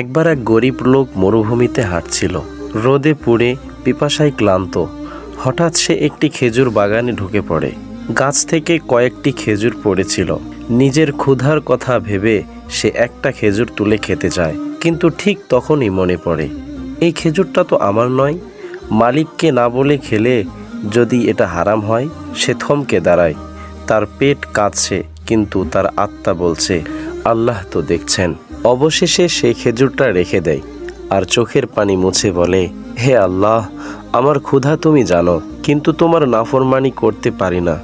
একবার এক গরিব লোক মরুভূমিতে হাঁটছিল, রোদে পুড়ে পিপাসায় ক্লান্ত। হঠাৎ সে একটি খেজুর বাগানে ঢুকে পড়ে। গাছ থেকে কয়েকটি খেজুর পড়েছিল। নিজের ক্ষুধার কথা ভেবে সে একটা খেজুর তুলে খেতে যায়, কিন্তু ঠিক তখনই মনে পড়ে, এই খেজুরটা তো আমার নয়। মালিককে না বলে খেলে যদি এটা হারাম হয়। সে থমকে দাঁড়ায়। তার পেট কাঁদছে, কিন্তু তার আত্মা বলছে, আল্লাহ তো দেখছেন। অবশেষে সে খেজুরটা রেখে দেয় আর চোখের পানি মুছে বলে, হে আল্লাহ, আমার ক্ষুধা তুমি জানো, কিন্তু তোমার নাফরমানি করতে পারি না।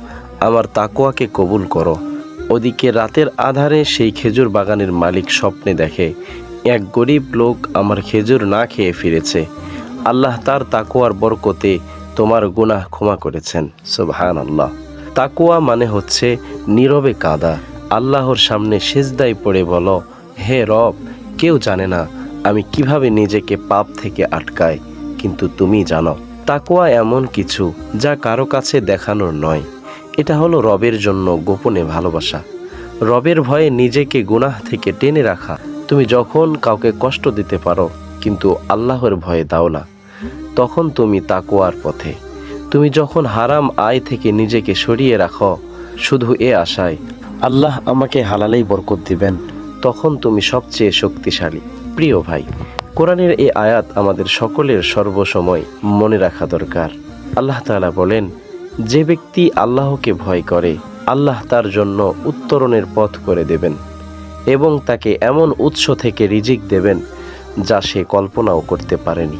আমার তাকওয়াকে কবুল করো। ওদিকে রাতের আধারে সেই খেজুর বাগানের মালিক স্বপ্নে দেখে, এক গরিব লোক আমার খেজুর না খেয়ে ফিরেছে। আল্লাহ তার তাকওয়ার বরকতে তোমার গুনাহ ক্ষমা করেছেন। সুবহানাল্লাহ। তাকওয়া মানে হচ্ছে নীরবে কাঁদা। আল্লাহর সামনে সিজদায় পড়ে বলো, হে রব, কেউ জানে না আমি কিভাবে নিজেকে পাপ থেকে আটকাই, কিন্তু তুমি জানো। তাকওয়া এমন কিছু যা কারো কাছে দেখানোর নয়। এটা হলো রবের জন্য গোপনে ভালোবাসা। রবের ভয়ে নিজেকে গুনাহ থেকে টেনে রাখা। তুমি যখন কাউকে কষ্ট দিতে পারো কিন্তু আল্লাহর ভয়ে দাও না, তখন তুমি তাকওয়ার পথে। তুমি যখন হারাম আয় থেকে নিজেকে সরিয়ে রাখো শুধু এ আশায় আল্লাহ আমাকে হালালেই বরকত দিবেন, তখন তুমি সবচেয়ে শক্তিশালী। প্রিয় ভাই, কোরআনের এই আয়াত আমাদের সকলের সর্বসময় মনে রাখা দরকার। আল্লাহ তাআলা বলেন, যে ব্যক্তি আল্লাহকে ভয় করে আল্লাহ তার জন্য উত্তরণের পথ করে দেবেন এবং তাকে এমন উৎস থেকে রিজিক দেবেন যা সে কল্পনাও করতে পারেনি।